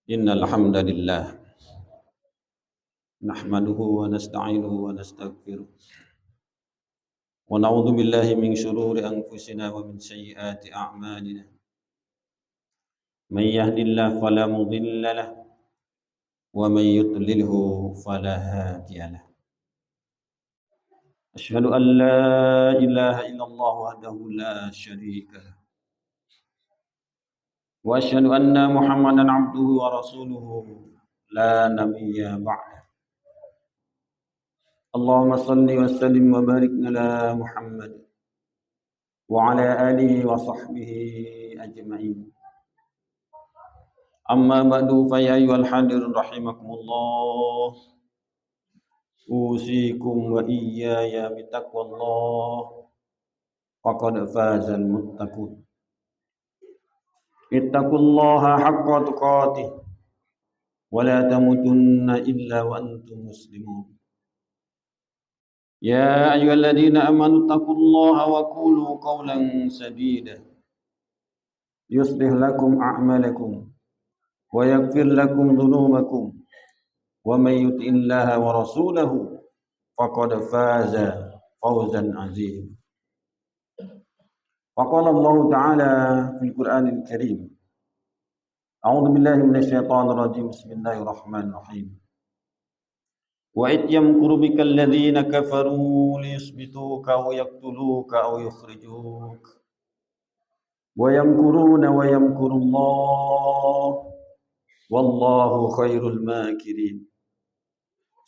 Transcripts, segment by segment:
Innal hamdalillah nahmaduhu wa nasta'inuhu wa nastaghfiruh wa na'udzu billahi min shururi anfusina wa min sayyiati a'malina. Man yahdihillahu fala mudilla lahu wa man yudlilhu fala hadiya lahu. Asyhadu an la ilaha illallah wahdahu la syarika lahu wa asyhadu anna Muhammadan abduhu wa rasuluhu la nabiyya ba'da. Allahumma salli wa sallim wa barik ala Muhammad wa ala alihi wa sahbihi ajma'in. Amma ba'du fa ya ayyuhal hadirun rahimakumullah. Usikum wa iyaya bitaqwallah. Faqad fazal muttaqun. Ittaqullaha haqqa tuqatih wa la tamutunna illa wa antum muslimun. Ya ayyuhalladzina amanu taqullaha wa qulu qawlan sadida yuslih lakum a'malakum wa yaghfir lakum dhunubakum wa may yuti'illaha wa rasulahu faqad faza fawzan 'azima. Faqala Allah Ta'ala fil Qur'anil Karim. A'udzu billahi minasyaitonir rajim. Bismillahirrahmanirrahim. Wa id yamkuru bikal ladzina kafaru liyuthbituka aw yaqtuluka aw yukhrijuka wa yamkuruna wa yamkurullah wallahu khairul makirin.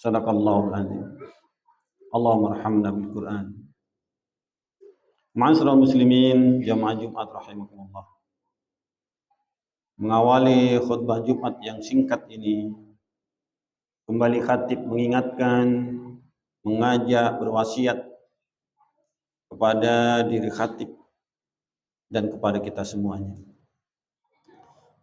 Sadaqallahul azim. Allahumma arhamna bil Qur'an. Ma'asyiral muslimin jamaah Jumat rahimakumullah. Mengawali khutbah Jumat yang singkat ini, kembali khatib mengingatkan, mengajak, berwasiat kepada diri khatib, dan kepada kita semuanya.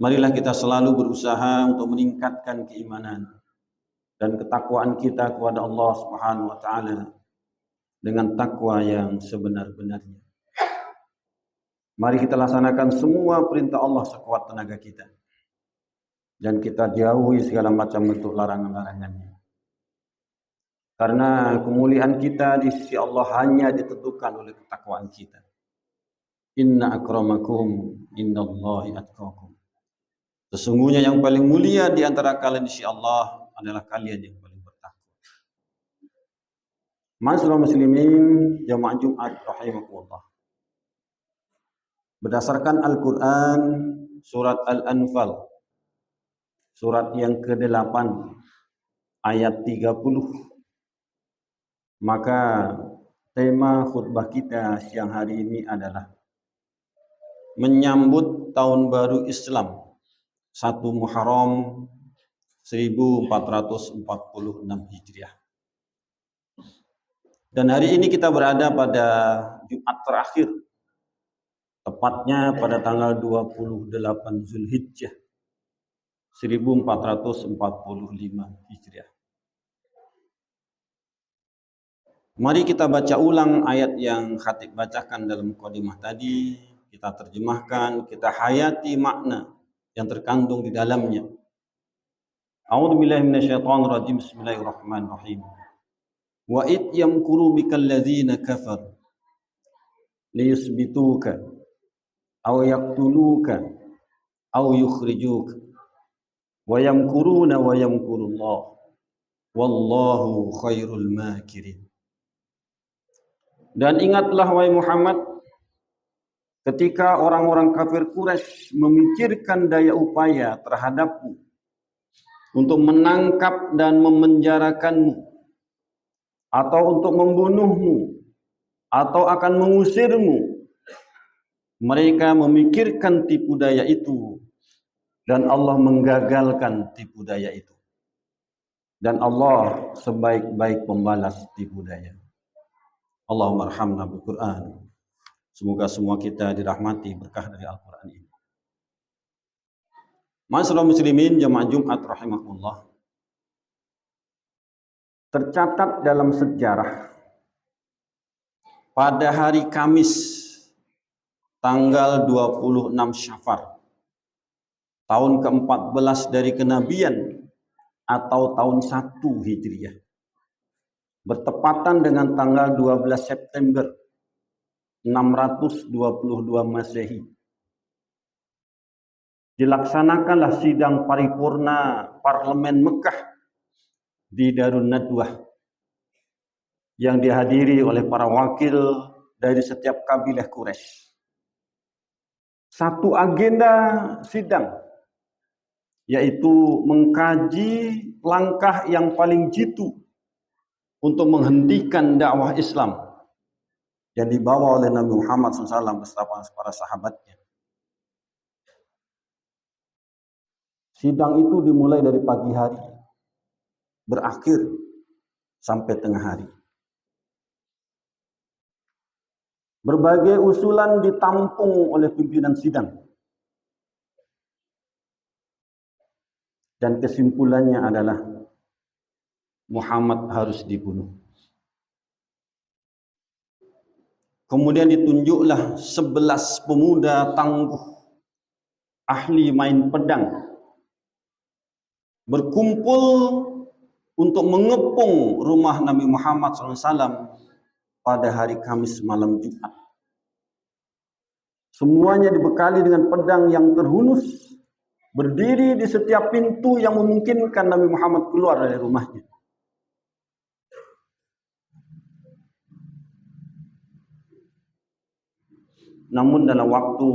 Marilah kita selalu berusaha untuk meningkatkan keimanan dan ketakwaan kita kepada Allah Subhanahu wa taala dengan takwa yang sebenar-benarnya. Mari kita laksanakan semua perintah Allah sekuat tenaga kita, dan kita jauhi segala macam bentuk larangan-larangannya. Karena kemuliaan kita di sisi Allah hanya ditentukan oleh ketakwaan kita. Inna akramakum indallahi atqakum. Sesungguhnya yang paling mulia di antara kalian di sisi Allah adalah kalian yang paling bertakwa. Ma'asyiral muslimin, jamaah Jumat rahimakumullah. Berdasarkan Al-Qur'an surat Al-Anfal, surat yang ke-8 ayat 30. Maka tema khutbah kita siang hari ini adalah menyambut tahun baru Islam 1 Muharram 1446 Hijriah. Dan hari ini kita berada pada Jumat terakhir, tepatnya pada tanggal 28 Zulhijjah 1445 Hijriah. Mari kita baca ulang ayat yang khatib bacakan dalam mukadimah tadi, kita terjemahkan, kita hayati makna yang terkandung di dalamnya. A'udzubillahi minasyaitonirrajim. Bismillahirrahmanirrahim. Wa id yamkuru bikal ladzina kafaru liyusbituka aw yaqtuluka aw yukhrijuka wa yamkuruna wa yamkurullah wallahu khairul makirin. Dan ingatlah wahai Muhammad, ketika orang-orang kafir Quraisy memikirkan daya upaya terhadapmu untuk menangkap dan memenjarakanmu, atau untuk membunuhmu, atau akan mengusirmu, mereka memikirkan tipu daya itu, dan Allah menggagalkan tipu daya itu. Dan Allah sebaik-baik pembalas tipu daya. Allahumma arhamna bil Qur'an. Semoga semua kita dirahmati berkah dari Al-Qur'an ini. Ma'asyiral muslimin jamaah Jumat rahimakumullah. Tercatat dalam sejarah pada hari Kamis tanggal 26 Syafar tahun ke-14 dari kenabian atau tahun 1 Hijriah, bertepatan dengan tanggal 12 September 622 Masehi, dilaksanakanlah sidang paripurna Parlemen Mekah di Darun Nadwah yang dihadiri oleh para wakil dari setiap kabilah Quraisy. Satu agenda sidang yaitu mengkaji langkah yang paling jitu untuk menghentikan dakwah Islam yang dibawa oleh Nabi Muhammad SAW beserta para sahabatnya. Sidang itu dimulai dari pagi hari, berakhir sampai tengah hari. Berbagai usulan ditampung oleh pimpinan sidang. Dan kesimpulannya adalah Muhammad harus dibunuh. Kemudian ditunjuklah 11 pemuda tangguh, ahli main pedang, berkumpul untuk mengepung rumah Nabi Muhammad SAW pada hari Kamis malam Jumat. Semuanya dibekali dengan pedang yang terhunus, berdiri di setiap pintu yang memungkinkan Nabi Muhammad keluar dari rumahnya. Namun dalam waktu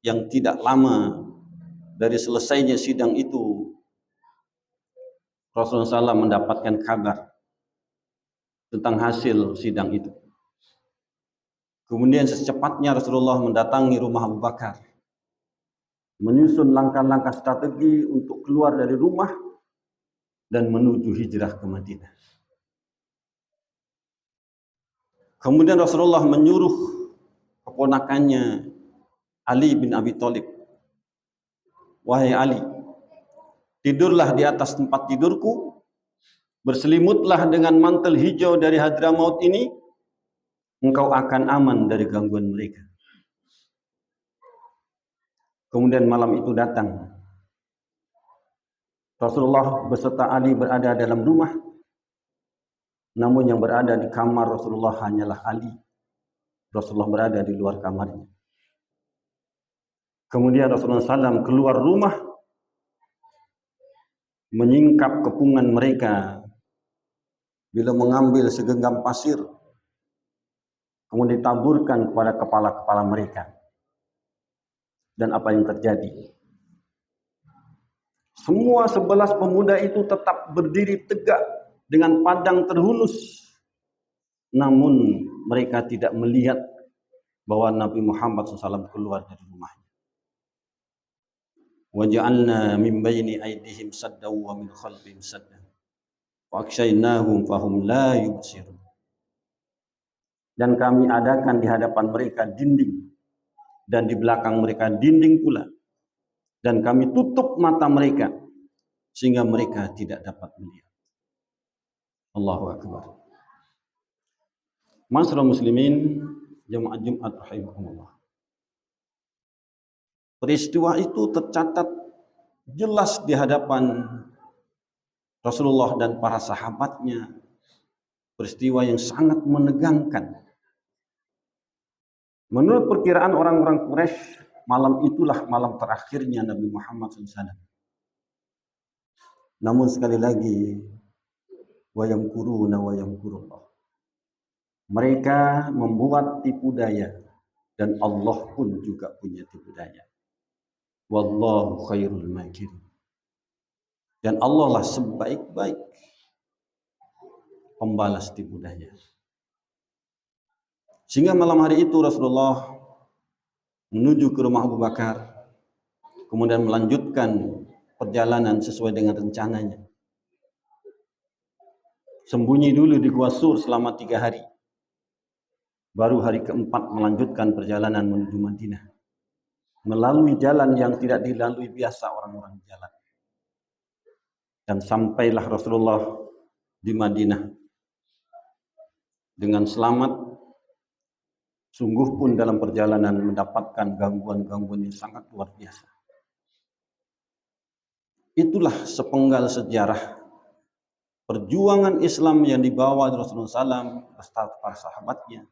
yang tidak lama dari selesainya sidang itu, Rasulullah SAW mendapatkan kabar tentang hasil sidang itu. Kemudian secepatnya Rasulullah mendatangi rumah Abu Bakar, menyusun langkah-langkah strategi untuk keluar dari rumah dan menuju hijrah ke Madinah. Kemudian Rasulullah menyuruh keponakannya Ali bin Abi Thalib, wahai Ali, tidurlah di atas tempat tidurku, berselimutlah dengan mantel hijau dari Hadramaut ini, engkau akan aman dari gangguan mereka. Kemudian malam itu datang. Rasulullah beserta Ali berada dalam rumah, namun yang berada di kamar Rasulullah hanyalah Ali. Rasulullah berada di luar kamarnya. Kemudian Rasulullah SAW keluar rumah, menyingkap kepungan mereka, bila mengambil segenggam pasir, kemudian ditaburkan kepada kepala-kepala mereka. Dan apa yang terjadi? Semua 11 pemuda itu tetap berdiri tegak dengan padang terhunus. Namun mereka tidak melihat bahwa Nabi Muhammad SAW keluar dari rumahnya. وَجَعَلْنَا مِنْ بَيْنِ أَيْدِهِمْ سَدًّا وَمِنْ خَلْفِهِمْ سَدًّا وَأَغْشَيْنَاهُمْ فَهُمْ لَا يُبْصِرُونَ. Dan kami adakan di hadapan mereka dinding, dan di belakang mereka dinding pula. Dan kami tutup mata mereka sehingga mereka tidak dapat melihat. Allahu Akbar. Masyaallah muslimin, jemaah Jumat rahimakumullah. Peristiwa itu tercatat jelas di hadapan Rasulullah dan para sahabatnya. Peristiwa yang sangat menegangkan. Menurut perkiraan orang-orang Quraisy, malam itulah malam terakhirnya Nabi Muhammad SAW. Namun sekali lagi, wayamkuruna wayamkurullah. Mereka membuat tipu daya, dan Allah pun juga punya tipu daya. Wallahu khairul makirin. Dan Allah lah sebaik-baik pembalas tipu daya. Sehingga malam hari itu Rasulullah menuju ke rumah Abu Bakar, kemudian melanjutkan perjalanan sesuai dengan rencananya. Sembunyi dulu di Gua Sur selama 3 hari. Baru hari keempat melanjutkan perjalanan menuju Madinah. Melalui jalan yang tidak dilalui biasa orang-orang jalan. Dan sampailah Rasulullah di Madinah dengan selamat. Sungguh pun dalam perjalanan mendapatkan gangguan-gangguan yang sangat luar biasa. Itulah sepenggal sejarah perjuangan Islam yang dibawa Rasulullah SAW beserta para sahabatnya.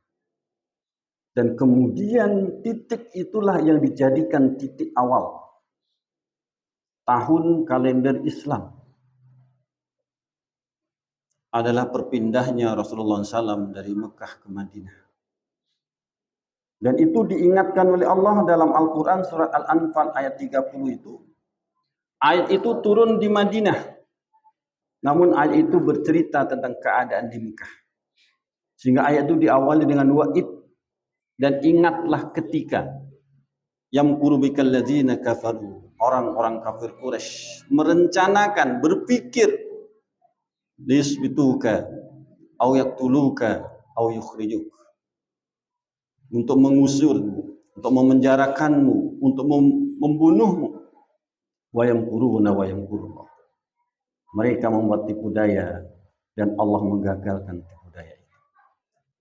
Dan kemudian titik itulah yang dijadikan titik awal tahun kalender Islam. Adalah perpindahnya Rasulullah SAW dari Mekah ke Madinah. Dan itu diingatkan oleh Allah dalam Al-Quran surat Al-Anfal ayat 30 itu. Ayat itu turun di Madinah. Namun ayat itu bercerita tentang keadaan di Mekah. Sehingga ayat itu diawali dengan wa'id. Dan ingatlah ketika yamkuru bikal ladzina kafaru. Orang-orang kafir Quraisy merencanakan, berpikir lisbituka au yaqtuluka au yukhrijuk. Untuk mengusirmu, untuk memenjarakanmu, untuk membunuhmu. Wayamkuruna wayamkurullah. Mereka membuat tipu daya dan Allah menggagalkan tipu daya itu.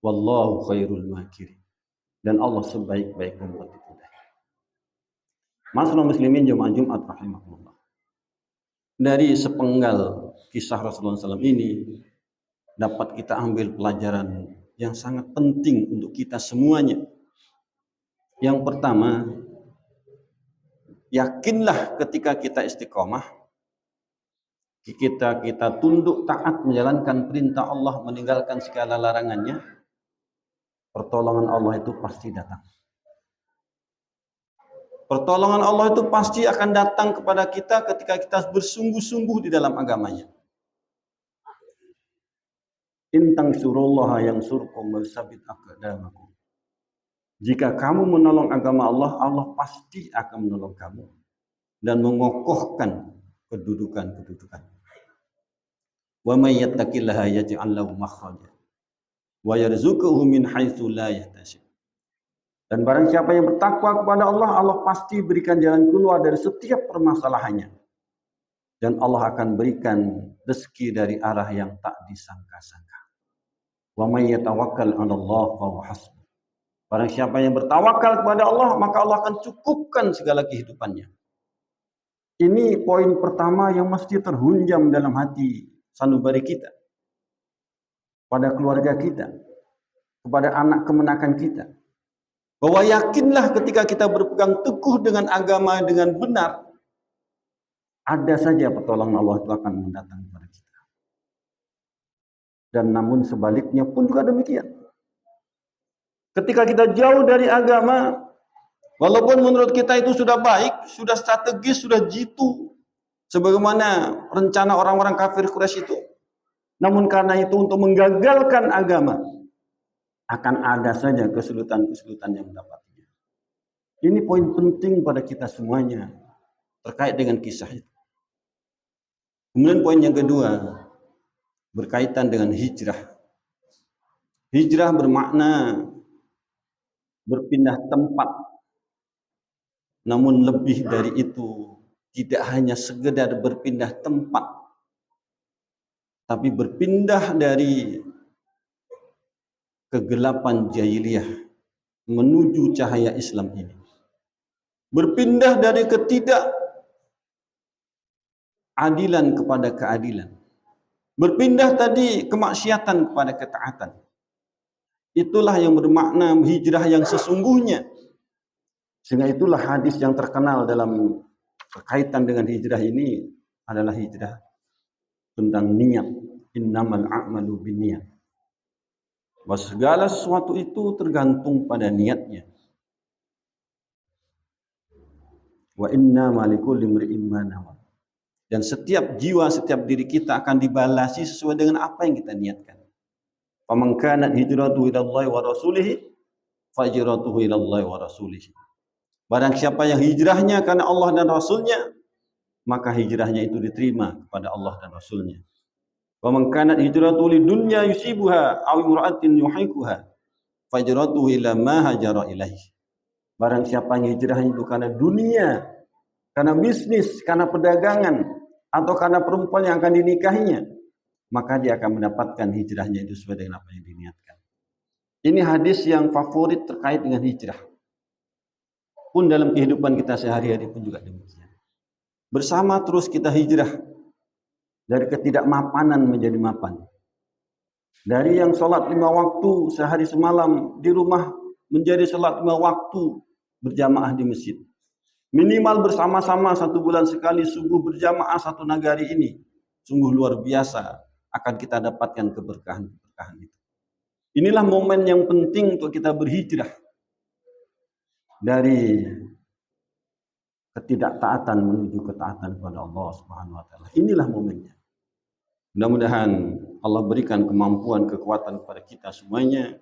Wallahu khairul makirin. Dan Allah sebaik-baik membuat tipu daya. Masyaallah muslimin jemaah Jumat rahimahullah. Dari sepenggal kisah Rasulullah SAW ini dapat kita ambil pelajaran yang sangat penting untuk kita semuanya. Yang pertama, yakinlah ketika kita istiqomah, kita tunduk taat menjalankan perintah Allah, meninggalkan segala larangannya, pertolongan Allah itu pasti datang. Pertolongan Allah itu pasti akan datang kepada kita ketika kita bersungguh-sungguh di dalam agamanya. Intang surullaha yang surkum bersabit aqdamakum. Jika kamu menolong agama Allah, Allah pasti akan menolong kamu dan mengokohkan kedudukan-kedudukan. Wa may yattaqillaha yaj'al lahu makhraja. wa yarzuquhu min haitsu la yahtasib. Dan barang siapa yang bertakwa kepada Allah, Allah pasti berikan jalan keluar dari setiap permasalahannya. Dan Allah akan berikan rezeki dari arah yang tak disangka-sangka. Wa may yatawakkal 'ala Allah fa huwa hasbuh. Barang siapa yang bertawakal kepada Allah, maka Allah akan cukupkan segala kehidupannya. Ini poin pertama yang mesti terhunjam dalam hati sanubari kita. Pada keluarga kita, kepada anak kemenakan kita. Bahwa yakinlah ketika kita berpegang teguh dengan agama dengan benar, ada saja pertolongan Allah itu akan mendatang kepada kita. Dan namun sebaliknya pun juga demikian. Ketika kita jauh dari agama, walaupun menurut kita itu sudah baik, sudah strategis, sudah jitu, sebagaimana rencana orang-orang kafir Quraisy itu, namun karena itu untuk menggagalkan agama, akan ada saja kesulitan-kesulitan yang mendapatinya. Ini poin penting pada kita semuanya terkait dengan kisah itu. Kemudian poin yang kedua berkaitan dengan hijrah. Hijrah bermakna berpindah tempat. Namun lebih dari itu, tidak hanya sekedar berpindah tempat, tapi berpindah dari kegelapan jahiliyah menuju cahaya Islam ini. Berpindah dari ketidakadilan kepada keadilan. Berpindah tadi kemaksiatan kepada ketaatan. Itulah yang bermakna hijrah yang sesungguhnya. Sehingga itulah hadis yang terkenal dalam berkaitan dengan hijrah ini adalah hijrah tentang niat. Innamal a'malu binniyat. Bahwa segala sesuatu itu tergantung pada niatnya. Wa inna malikul limri'in ma nawa. Dan setiap jiwa, setiap diri kita akan dibalasi sesuai dengan apa yang kita niatkan. Faman kanat hijratuhu ila Allah wa rasulih fa hijratuhu ila Allah wa rasulih. Barang siapa yang hijrahnya karena Allah dan Rasulnya, maka hijrahnya itu diterima kepada Allah dan Rasulnya. Wa man kanat hijratuhu lidunya yusibuha aw imra'atin yuhikuha fajratuhu ila ma hajara ilaihi. Barang siapa yang hijrahnya itu karena dunia, karena bisnis, karena perdagangan, atau karena perempuan yang akan dinikahinya, maka dia akan mendapatkan hijrahnya itu sesuai dengan apa yang diniatkan. Ini hadis yang favorit terkait dengan hijrah. Pun dalam kehidupan kita sehari-hari pun juga demikian. Bersama terus kita hijrah dari ketidakmapanan menjadi mapan. Dari yang sholat 5 waktu sehari semalam di rumah menjadi sholat 5 waktu berjamaah di masjid. Minimal bersama-sama 1 bulan sekali subuh berjamaah satu nagari ini. Sungguh luar biasa akan kita dapatkan keberkahan-keberkahan itu. Inilah momen yang penting untuk kita berhijrah. Dari ketidaktaatan menuju ketaatan kepada Allah Subhanahu wa taala. Inilah momennya. Mudah-mudahan Allah berikan kemampuan, kekuatan kepada kita semuanya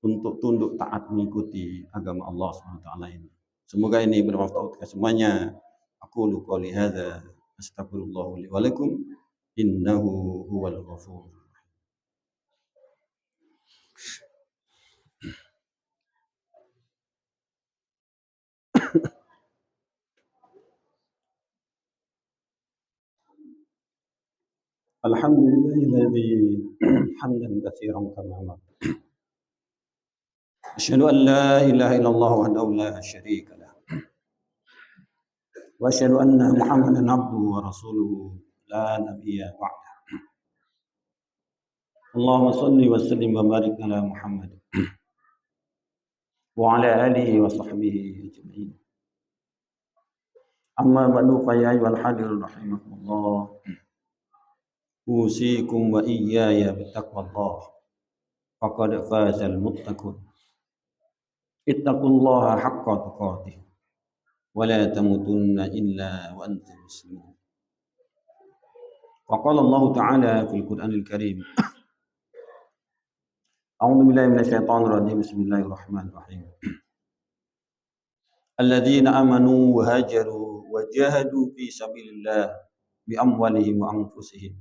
untuk tunduk taat mengikuti agama Allah Subhanahu wa taala ini. Semoga ini bermanfaat untuk semuanya. Aqulu qouli hadza astaghfirullah li wa lakum innahu huwal ghafur. Alhamdulillahilladzi hamdan katsiran kama amara. Asyhadu an la ilaha illallah wahdahu la syarika lah. Wa asyhadu anna Muhammadan abduhu wa rasuluhu la nabiyya ba'da. Allahumma shalli wa sallim wa barik ala Muhammad wa ala alihi wa sahbihi ajma'in. Amma ba'du fa ya ayyuhal hadirun rahimakumullah. Usikum wa iyaya bittaqwallah. Faqad fazal muttaqun. Ittaqullaha haqqa tuqatih. Wa la tamutunna illa wa antum muslimun. Wa qala Allah Ta'ala fil Qur'anil Karim. A'udzu billahi minasyaitonir rajim. Bismillahirrahmanirrahim. Alladzina amanu wa hajaru wa jahadu fi sabilillah bi amwalihim wa anfusihim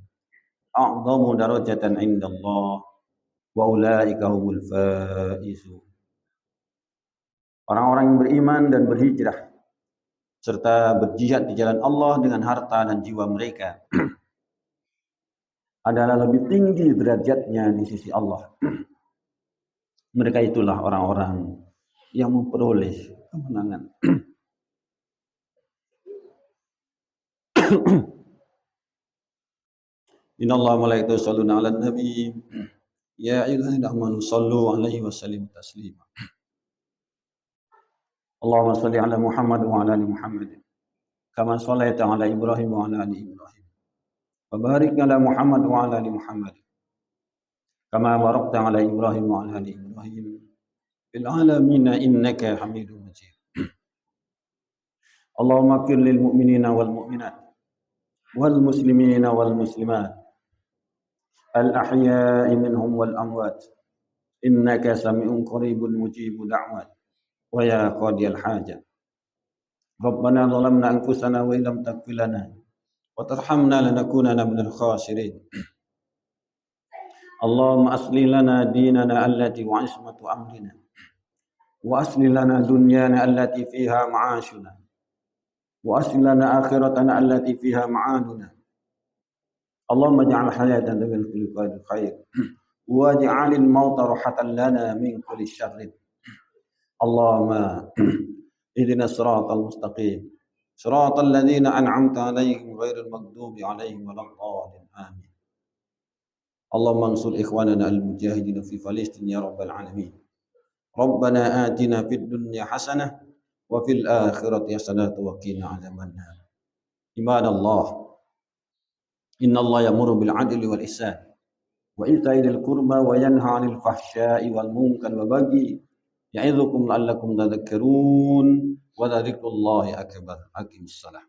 a'dhamu darajatan 'indallah wa ulaika humul faizun. Orang-orang yang beriman dan berhijrah serta berjihad di jalan Allah dengan harta dan jiwa mereka adalah lebih tinggi derajatnya di sisi Allah. Mereka itulah orang-orang yang memperoleh kemenangan. Innallaha wa malaikatahu yusholluna 'alan nabi ya ayyuhalladzina amanu shallu 'alaihi wa sallimu taslima. Allahumma shalli 'ala Muhammad wa 'ala ali Muhammad kama shallaita 'ala Ibrahim wa 'ala ali Ibrahim wa barik 'ala Muhammad wa 'ala ali Muhammad kama barakta 'ala Ibrahim wa 'ala ali Ibrahim fil 'alamin innaka Hamidum Majid. Allahumma ighfir lil mu'minina wal mu'minat wal muslimina wal muslimat al-ahya'i minhum wal amwat innaka sami'un qaribun mujibud da'wat wa ya qadiyal hajat. Rabbana zalamna anfusana wa illam taghfir lana wa tarhamna lanakunanna minal khasirin. Allahumma aslih lana dinana allati wa ismatu amrina wa aslih lana dunyana allati fiha ma'ashuna wa aslih lana akhiratana allati fiha ma'aduna. Allahumma ij'al hayatana min kulli khair wa ij'alil mauta rahatan lana min kulli syarrin. Allahumma ihdina siratal mustaqim siratal ladzina an'amta 'alaihim ghairil maghdubi 'alaihim waladdallin. Amin. Allahumma ansur ikhwanana al-mujahidin fi Palestin ya rabbal alamin. Rabbana atina fid dunya hasanah wa fil akhirati hasanah wa qina 'adzabannar. Ibadallah, innallaha ya'muru bil 'adli wal ihsan wa ita'i dzil qurba wa yanha 'anil fahsya'i wal munkari wa baghi ya'idzukum la'allakum tadhakkarun wa dzikrullahi akbar. Aqimissalah.